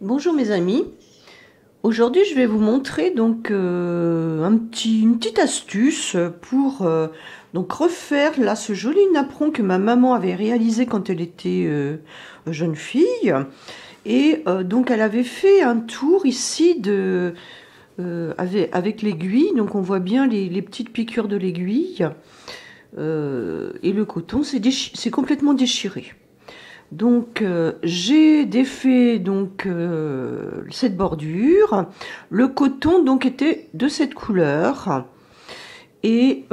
Bonjour mes amis, aujourd'hui je vais vous montrer donc une petite astuce pour donc refaire là ce joli napperon que ma maman avait réalisé quand elle était jeune fille. Et donc elle avait fait un tour ici avec l'aiguille, donc on voit bien les petites piqûres de l'aiguille, et le coton c'est complètement déchiré. Donc j'ai défait donc cette bordure. Le coton donc était de cette couleur et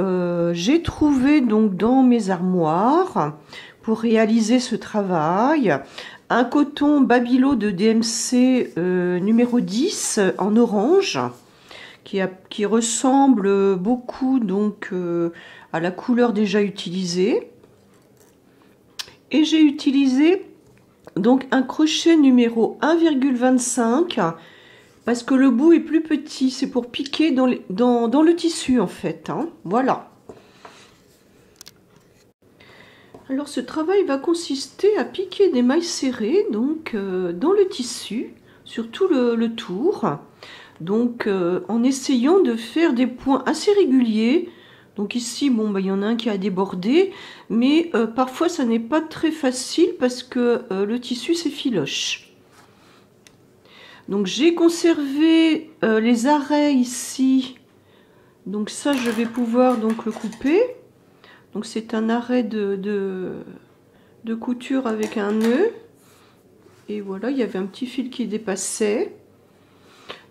j'ai trouvé donc dans mes armoires pour réaliser ce travail un coton Babilo de DMC numéro 10 en orange qui ressemble beaucoup donc à la couleur déjà utilisée. Et j'ai utilisé donc un crochet numéro 1,25 parce que le bout est plus petit, c'est pour piquer dans le tissu en fait, hein. Voilà. Alors ce travail va consister à piquer des mailles serrées donc dans le tissu sur tout le tour, donc en essayant de faire des points assez réguliers. Donc ici, bon, il y en a un qui a débordé, mais parfois ça n'est pas très facile parce que le tissu s'effiloche. Donc j'ai conservé les arrêts ici. Donc ça, je vais pouvoir donc le couper. Donc c'est un arrêt de couture avec un nœud. Et voilà, il y avait un petit fil qui dépassait.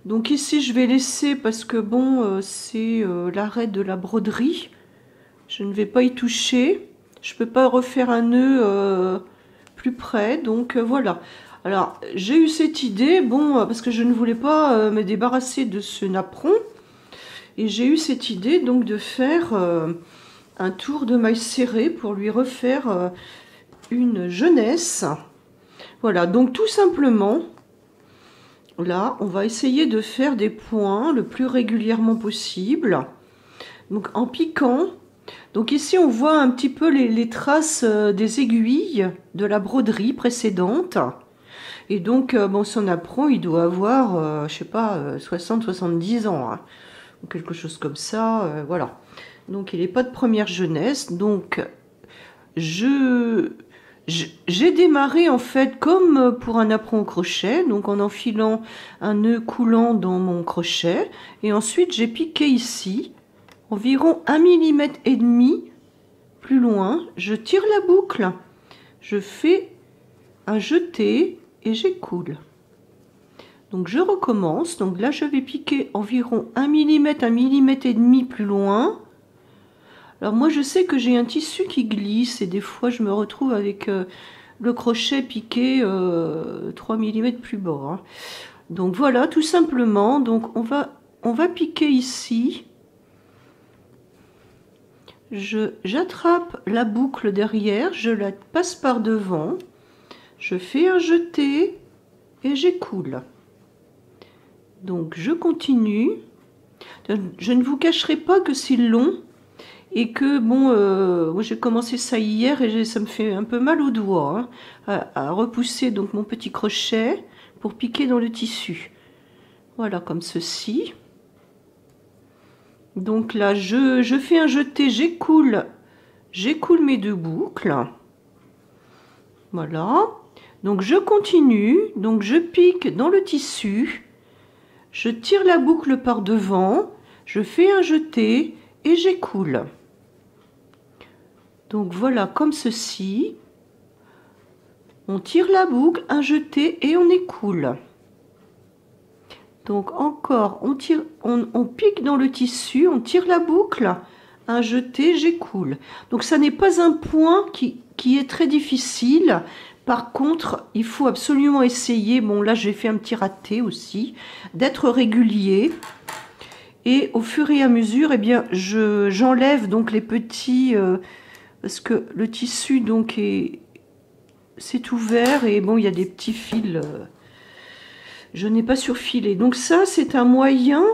Donc ici je vais laisser parce que bon c'est l'arrêt de la broderie, je ne vais pas y toucher, je peux pas refaire un nœud plus près, donc voilà. Alors j'ai eu cette idée, bon parce que je ne voulais pas me débarrasser de ce napperon, et j'ai eu cette idée donc de faire un tour de maille serrée pour lui refaire une jeunesse. Voilà, donc tout simplement là, on va essayer de faire des points le plus régulièrement possible. Donc en piquant. Donc ici, on voit un petit peu les traces des aiguilles de la broderie précédente. Et donc, bon, son napperon, il doit avoir, je sais pas, 60-70 ans. Hein, ou quelque chose comme ça, voilà. Donc, il n'est pas de première jeunesse. Donc, j'ai démarré en fait comme pour un napperon au crochet, donc en enfilant un nœud coulant dans mon crochet, et ensuite j'ai piqué ici environ 1,5 mm plus loin. Je tire la boucle, je fais un jeté et j'écoule. Donc je recommence. Donc là je vais piquer environ 1,5 mm plus loin. Alors moi je sais que j'ai un tissu qui glisse et des fois je me retrouve avec le crochet piqué 3 mm plus bas, hein. Donc voilà, tout simplement. Donc on va piquer ici. J'attrape la boucle derrière, je la passe par devant, je fais un jeté et j'écoule. Donc je continue. Je ne vous cacherai pas que c'est long. Et que bon, moi j'ai commencé ça hier et ça me fait un peu mal aux doigts, hein, à repousser donc mon petit crochet pour piquer dans le tissu. Voilà, comme ceci. Donc là, je fais un jeté, j'écoule mes deux boucles. Voilà. Donc je continue, donc je pique dans le tissu, je tire la boucle par devant, je fais un jeté et j'écoule. Donc voilà, comme ceci. On tire la boucle, un jeté et on écoule. Donc encore, on pique dans le tissu, on tire la boucle, un jeté, j'écoule. Donc ça n'est pas un point qui est très difficile. Par contre, il faut absolument essayer, bon là j'ai fait un petit raté aussi, d'être régulier. Et au fur et à mesure, eh bien, j'enlève donc les petits... parce que le tissu donc c'est ouvert et bon il y a des petits fils, je n'ai pas surfilé. Donc ça c'est un moyen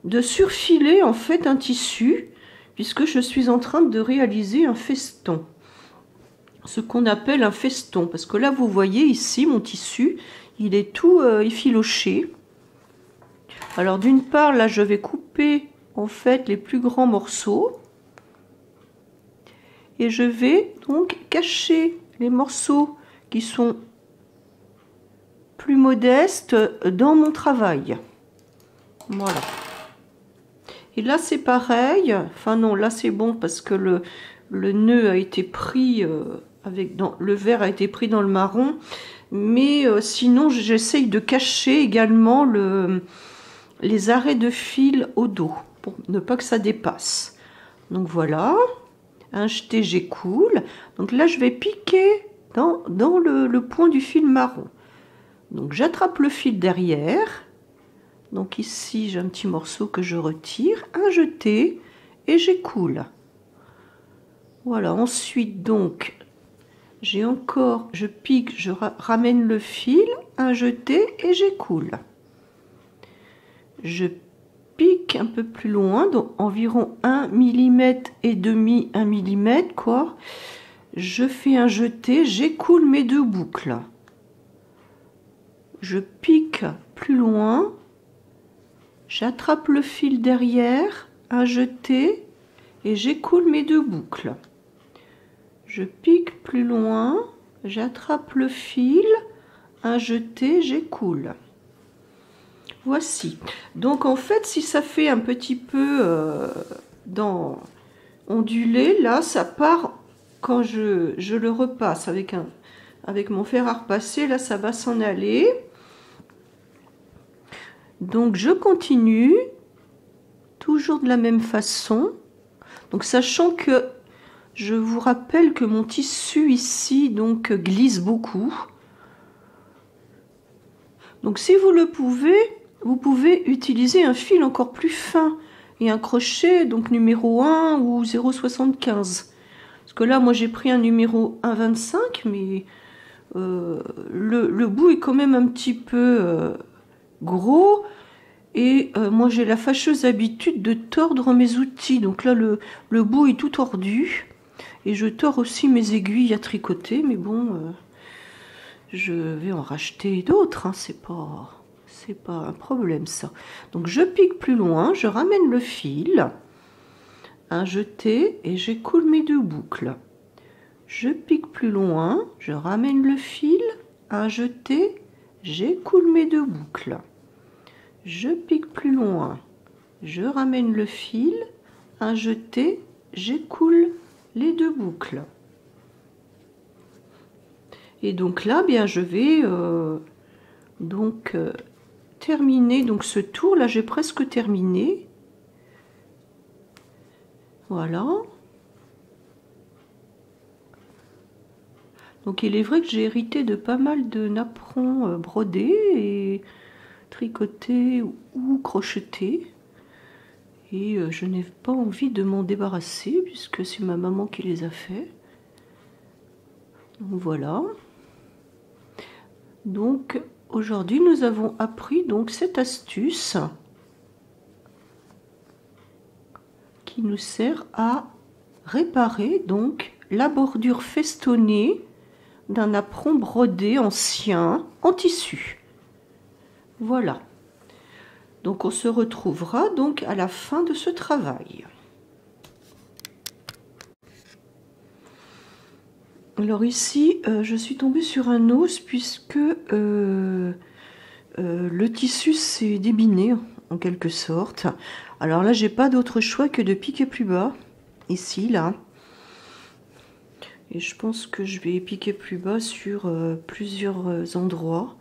de surfiler en fait un tissu, puisque je suis en train de réaliser un feston, ce qu'on appelle un feston, parce que là vous voyez ici mon tissu il est tout effiloché. Alors d'une part, là, je vais couper en fait les plus grands morceaux. Et je vais donc cacher les morceaux qui sont plus modestes dans mon travail. Voilà. Et là, c'est pareil. Enfin non, là, c'est bon parce que le nœud a été pris le vert a été pris dans le marron. Mais sinon, j'essaye de cacher également les arrêts de fil au dos pour ne pas que ça dépasse. Donc voilà. Un jeté, j'écoule. Donc là, je vais piquer dans le point du fil marron. Donc j'attrape le fil derrière. Donc ici, j'ai un petit morceau que je retire. Un jeté et j'écoule. Voilà, ensuite donc, je pique, je ramène le fil, un jeté et j'écoule. Je pique un peu plus loin, donc environ 1 mm et demi, 1 mm quoi. Je fais un jeté, j'écoule mes 2 boucles. Je pique plus loin, j'attrape le fil derrière, un jeté et j'écoule mes 2 boucles. Je pique plus loin, j'attrape le fil, un jeté, j'écoule. Voici. Donc en fait, si ça fait un petit peu ondulé, là, ça part quand je le repasse avec mon fer à repasser, là, ça va s'en aller. Donc je continue, toujours de la même façon. Donc sachant que je vous rappelle que mon tissu ici donc glisse beaucoup. Donc si vous le pouvez, vous pouvez utiliser un fil encore plus fin et un crochet donc numéro 1 ou 0,75. Parce que là moi j'ai pris un numéro 1,25 mais le bout est quand même un petit peu gros et moi j'ai la fâcheuse habitude de tordre mes outils. Donc là le bout est tout tordu. Et je tords aussi mes aiguilles à tricoter, mais bon, je vais en racheter d'autres, hein, c'est pas un problème ça. Donc je pique plus loin, je ramène le fil, un jeté et j'écoule mes 2 boucles. Je pique plus loin, je ramène le fil, un jeté, j'écoule mes 2 boucles. Je pique plus loin, je ramène le fil, un jeté, j'écoule les 2 boucles. Et donc là, bien, je vais terminer donc ce tour. Là, j'ai presque terminé. Voilà. Donc il est vrai que j'ai hérité de pas mal de napperons brodés et tricotés ou crochetés. Et je n'ai pas envie de m'en débarrasser puisque c'est ma maman qui les a fait. Donc voilà. Donc aujourd'hui nous avons appris donc cette astuce qui nous sert à réparer donc la bordure festonnée d'un napperon brodé ancien en tissu. Voilà. Donc on se retrouvera donc à la fin de ce travail. Alors ici, je suis tombée sur un os puisque le tissu s'est débiné en quelque sorte. Alors là, j'ai pas d'autre choix que de piquer plus bas, ici, là. Et je pense que je vais piquer plus bas sur plusieurs endroits,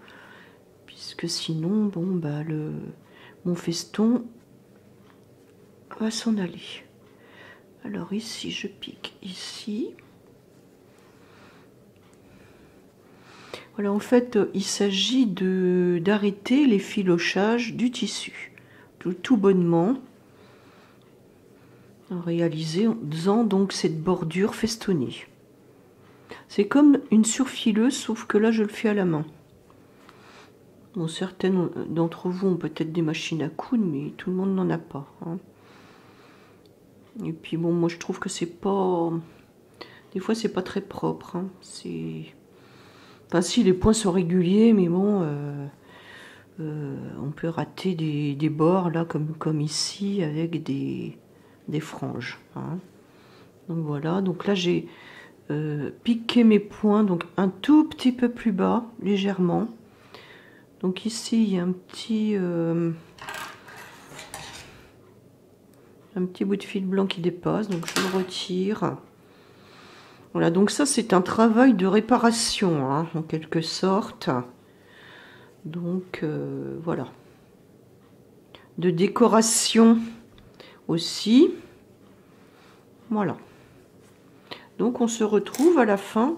puisque sinon, bon, bah, mon feston va s'en aller. Alors ici, je pique ici. Voilà, en fait, il s'agit d'arrêter les filochages du tissu, tout bonnement, en faisant donc cette bordure festonnée. C'est comme une surfileuse, sauf que là, je le fais à la main. Bon, certaines d'entre vous ont peut-être des machines à coudre, mais tout le monde n'en a pas. Hein. Et puis bon, moi je trouve que c'est pas... Des fois, c'est pas très propre. Hein. Enfin si, les points sont réguliers, mais bon, on peut rater des bords là comme ici avec des franges. Hein. Donc voilà, donc là j'ai piqué mes points, donc un tout petit peu plus bas, légèrement. Donc ici il y a un petit bout de fil blanc qui dépasse, donc je le retire. Voilà, donc ça c'est un travail de réparation, hein, en quelque sorte. Donc voilà. De décoration aussi. Voilà. Donc on se retrouve à la fin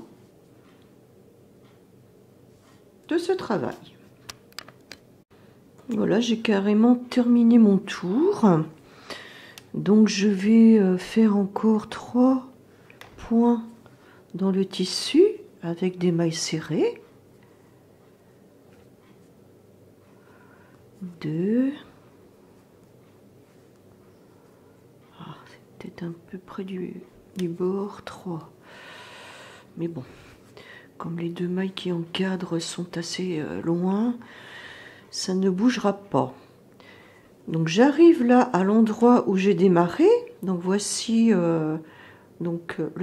de ce travail. Voilà, j'ai carrément terminé mon tour. Donc je vais faire encore 3 points dans le tissu avec des mailles serrées. 2. Ah, c'est peut-être un peu près du bord. 3. Mais bon, comme les 2 mailles qui encadrent sont assez loin, ça ne bougera pas. Donc j'arrive là à l'endroit où j'ai démarré. Donc voici le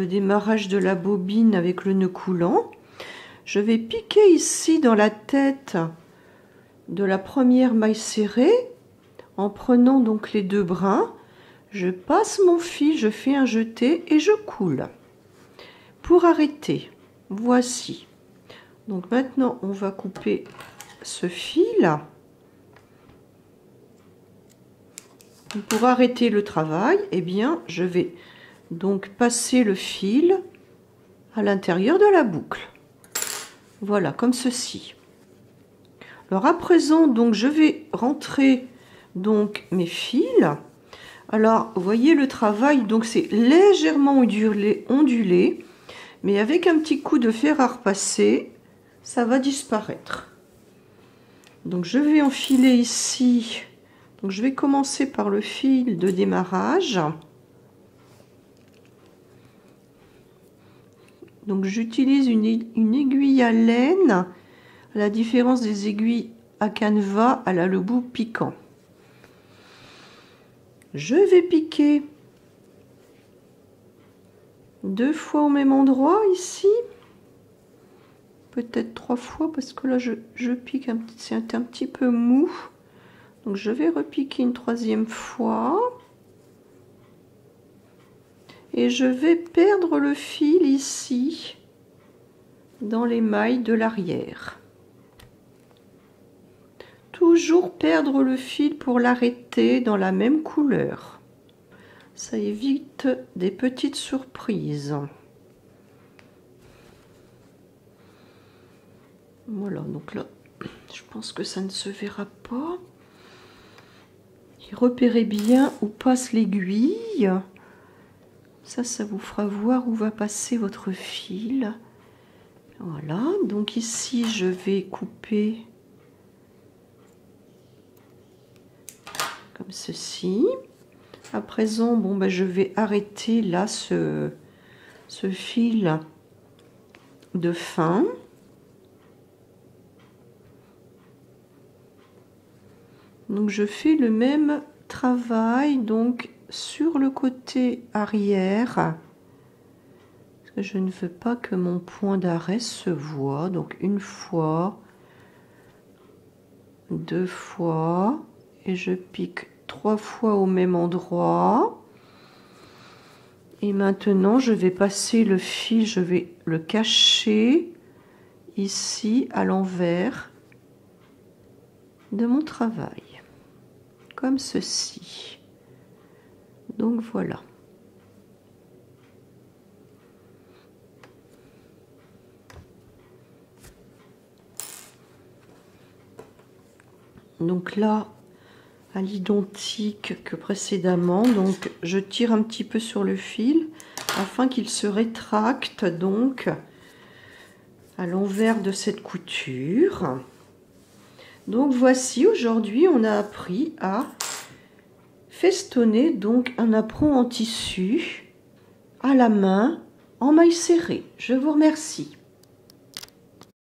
démarrage de la bobine avec le nœud coulant. Je vais piquer ici dans la tête de la première maille serrée en prenant donc les 2 brins. Je passe mon fil, je fais un jeté et je coule. Pour arrêter, voici. Donc maintenant on va couper ce fil. Pour arrêter le travail, eh bien, je vais donc passer le fil à l'intérieur de la boucle. Voilà, comme ceci. Alors à présent, donc, je vais rentrer donc mes fils. Alors, vous voyez le travail, donc c'est légèrement ondulé, mais avec un petit coup de fer à repasser, ça va disparaître. Donc je vais enfiler ici. Donc je vais commencer par le fil de démarrage. Donc j'utilise une aiguille à laine, à la différence des aiguilles à canevas, elle a le bout piquant. Je vais piquer 2 fois au même endroit ici, peut-être 3 fois parce que là je pique c'est un petit peu mou. Donc je vais repiquer une 3e fois et je vais perdre le fil ici dans les mailles de l'arrière. Toujours perdre le fil pour l'arrêter dans la même couleur. Ça évite des petites surprises. Voilà, donc là, je pense que ça ne se verra pas. Repérez bien où passe l'aiguille. Ça vous fera voir où va passer votre fil. Voilà, donc ici je vais couper comme ceci. À présent, bon, ben, je vais arrêter là ce fil de fin. Donc je fais le même travail donc sur le côté arrière parce que je ne veux pas que mon point d'arrêt se voit. Donc 1 fois, 2 fois et je pique 3 fois au même endroit. Et maintenant je vais passer le fil, je vais le cacher ici à l'envers de mon travail. Comme ceci. Donc voilà. Donc là, à l'identique que précédemment, donc je tire un petit peu sur le fil afin qu'il se rétracte donc à l'envers de cette couture. Donc voici, aujourd'hui on a appris à festonner donc un apron en tissu à la main en maille serrée. Je vous remercie.